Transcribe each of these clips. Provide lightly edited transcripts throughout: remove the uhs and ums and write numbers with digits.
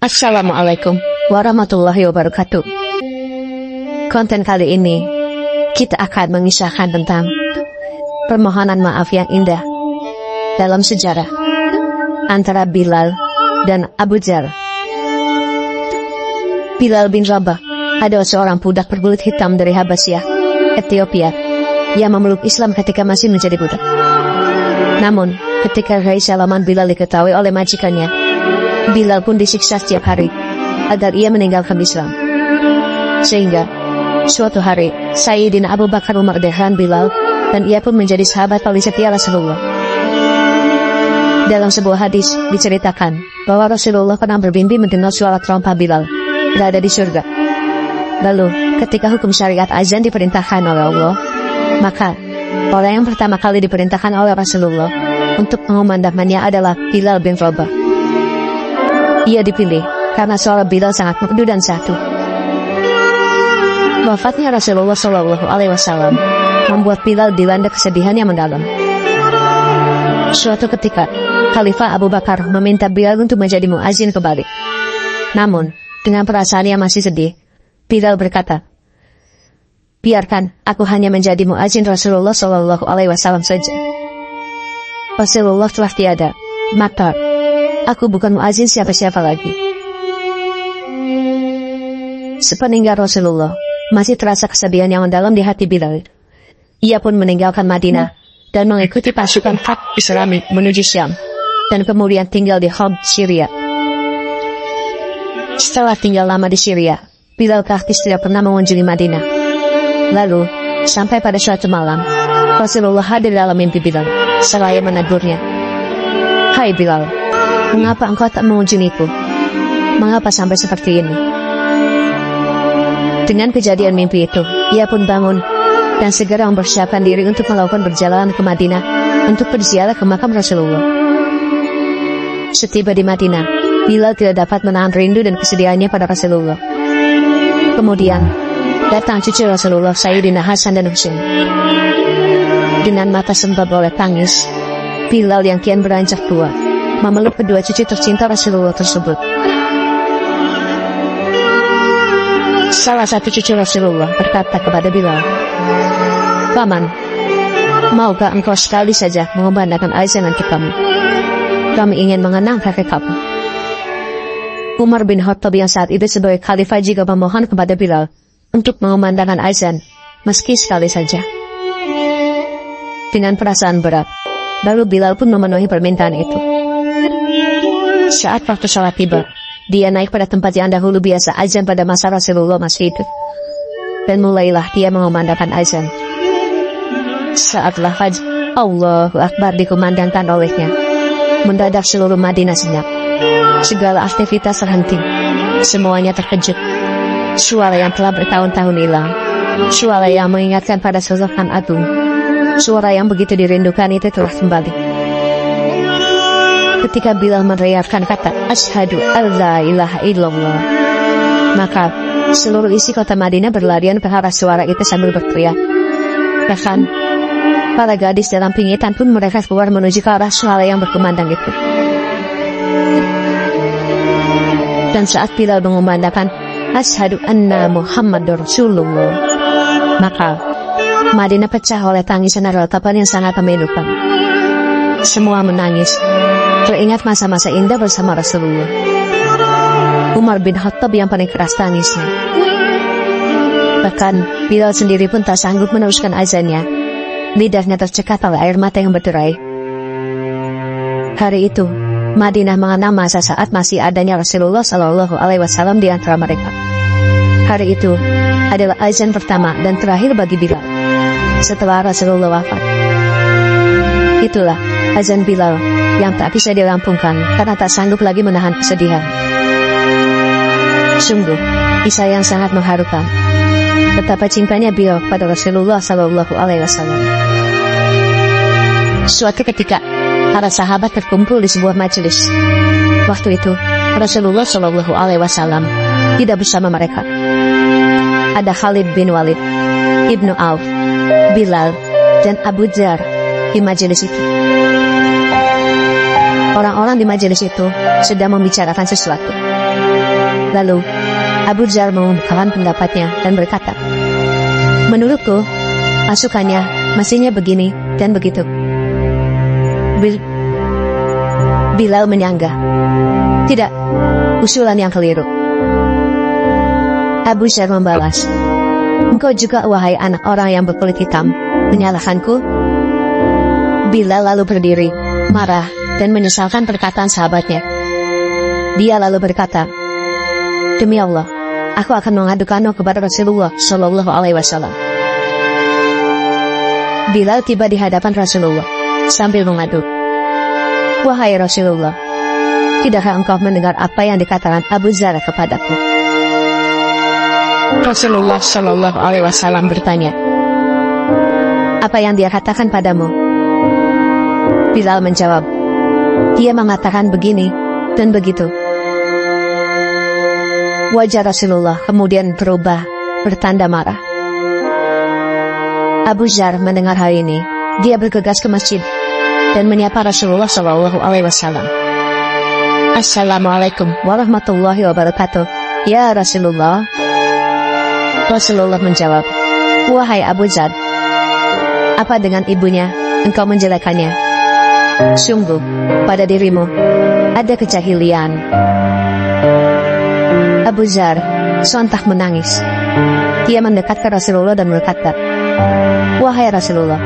Assalamualaikum warahmatullahi wabarakatuh. Konten kali ini, kita akan mengisahkan tentang permohonan maaf yang indah dalam sejarah antara Bilal dan Abu Dzar. Bilal bin Rabah adalah seorang budak berkulit hitam dari Habasyah, Ethiopia, yang memeluk Islam ketika masih menjadi budak. Namun, ketika Raisa Laman Bilal diketahui oleh majikannya, Bilal pun disiksa setiap hari agar ia meninggalkan Islam. Sehingga suatu hari Sayyidina Abu Bakar memerdekakan Bilal dan ia pun menjadi sahabat paling setia Rasulullah. Dalam sebuah hadis diceritakan bahwa Rasulullah pernah bermimpi mendengar suara trompa Bilal berada di surga. Lalu ketika hukum syariat azan diperintahkan oleh Allah, maka orang yang pertama kali diperintahkan oleh Rasulullah untuk mengumandangkannya adalah Bilal bin Rabah. Ia dipilih karena suara Bilal sangat merdu dan satu. Wafatnya Rasulullah SAW membuat Bilal dilanda kesedihan yang mendalam. Suatu ketika, Khalifah Abu Bakar meminta Bilal untuk menjadi muazin kembali. Namun, dengan perasaan yang masih sedih, Bilal berkata, "Biarkan aku hanya menjadi muazin Rasulullah SAW saja. Rasulullah telah tiada, maka aku bukan muazin siapa-siapa lagi." Sepeninggal Rasulullah, masih terasa kesedihan yang mendalam di hati Bilal. Ia pun meninggalkan Madinah dan mengikuti pasukan Fath Islami menuju Syam, dan kemudian tinggal di Homs, Syria. Setelah tinggal lama di Syria, Bilal praktis tidak pernah mengunjungi Madinah. Lalu, sampai pada suatu malam, Rasulullah hadir dalam mimpi Bilal, seraya menegurnya. "Hai Bilal, mengapa engkau tak mengunjungiku? Mengapa sampai seperti ini?" Dengan kejadian mimpi itu, ia pun bangun dan segera mempersiapkan diri untuk melakukan perjalanan ke Madinah untuk berziarah ke makam Rasulullah. Setiba di Madinah, Bilal tidak dapat menahan rindu dan kesedihannya pada Rasulullah. Kemudian, datang cucu Rasulullah Sayyidina Hasan dan Husain. Dengan mata sembab oleh tangis, Bilal yang kian beranjak tua memeluk kedua cucu tercinta Rasulullah tersebut. Salah satu cucu Rasulullah berkata kepada Bilal, "Paman, maukah engkau sekali saja mengumandangkan azan untuk kami? Kami ingin mengenang kakek kamu." Umar bin Khattab yang saat itu sebagai khalifah juga memohon kepada Bilal untuk mengumandangkan azan, meski sekali saja. Dengan perasaan berat, lalu Bilal pun memenuhi permintaan itu. Saat waktu sholat tiba, dia naik pada tempat yang dahulu biasa azan pada masa Rasulullah masih hidup, dan mulailah dia mengumandangkan azan. Saat lafaz Allahu Akbar dikumandangkan olehnya, mendadak seluruh Madinah senyap. Segala aktivitas terhenti. Semuanya terkejut. Suara yang telah bertahun-tahun hilang, suara yang mengingatkan pada sosok An Agung, suara yang begitu dirindukan itu telah kembali. Ketika Bilal meneriakkan kata Asyhadu alla ilaha illallah, maka seluruh isi kota Madinah berlarian ke arah suara itu sambil berteriak. Bahkan para gadis dalam pingitan pun mereka keluar menuju ke arah suara yang berkumandang itu. Dan saat Bilal mengumandangkan Asyhadu anna Muhammadur Rasulullah, maka Madinah pecah oleh tangisan dan ratapan yang sangat memilukan. Semua menangis, teringat masa-masa indah bersama Rasulullah. Umar bin Khattab yang paling keras tangisnya. Bahkan Bilal sendiri pun tak sanggup meneruskan azannya. Lidahnya tercekat oleh air mata yang berderai. Hari itu, Madinah mengenang masa saat masih adanya Rasulullah SAW di antara mereka. Hari itu adalah azan pertama dan terakhir bagi Bilal setelah Rasulullah wafat. Itulah azan Bilal yang tak bisa dirampungkan karena tak sanggup lagi menahan kesedihan. Sungguh, kisah yang sangat mengharukan. Betapa cintanya Bilal pada Rasulullah SAW. Suatu ketika, para sahabat terkumpul di sebuah majelis. Waktu itu, Rasulullah SAW tidak bersama mereka. Ada Khalid bin Walid, Ibnu Auf, Bilal, dan Abu Dzar di majelis itu. Orang-orang di majelis itu sedang membicarakan sesuatu. Lalu, Abu Dzar mengungkapkan pendapatnya dan berkata, menurutku, masukannya mestinya begini dan begitu. Bilal menyanggah, tidak, usulan yang keliru. Abu Dzar membalas, engkau juga wahai anak orang yang berkulit hitam, menyalahkanku? Bilal lalu berdiri, marah, dan menyesalkan perkataan sahabatnya. Dia lalu berkata, demi Allah, aku akan mengadukanmu kepada Rasulullah Shallallahu Alaihi Wasallam. Bilal tiba di hadapan Rasulullah sambil mengadu, wahai Rasulullah, tidakkah engkau mendengar apa yang dikatakan Abu Dzar kepadaku? Rasulullah Shallallahu Alaihi Wasallam bertanya, apa yang dia katakan padamu? Bilal menjawab, dia mengatakan begini dan begitu. Wajah Rasulullah kemudian berubah, bertanda marah. Abu Dzar mendengar hal ini, dia bergegas ke masjid dan menyapa Rasulullah Shallallahu Alaihi Wasallam. Assalamualaikum warahmatullahi wabarakatuh, ya Rasulullah. Rasulullah menjawab, wahai Abu Dzar, apa dengan ibunya engkau menjelekannya? Sungguh, pada dirimu ada kejahilian. Abu Dzar sontak menangis. Dia mendekat ke Rasulullah dan berkata, wahai Rasulullah,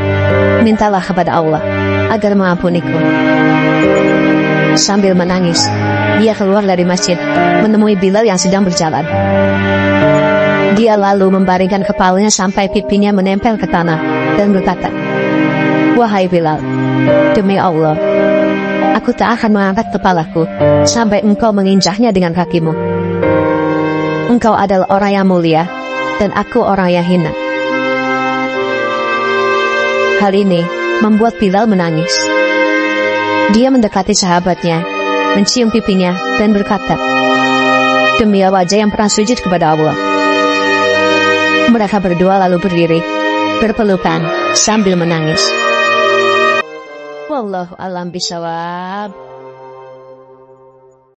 mintalah kepada Allah agar mengampuniku. Sambil menangis, dia keluar dari masjid, menemui Bilal yang sedang berjalan. Dia lalu membaringkan kepalanya sampai pipinya menempel ke tanah, dan berkata, wahai Bilal, demi Allah, aku tak akan mengangkat kepalaku sampai engkau menginjaknya dengan kakimu. Engkau adalah orang yang mulia, dan aku orang yang hina. Hal ini membuat Bilal menangis. Dia mendekati sahabatnya, mencium pipinya, dan berkata, demi wajah yang pernah sujud kepada Allah. Mereka berdua lalu berdiri, berpelukan, sambil menangis. Wallahu a'lam bishawab.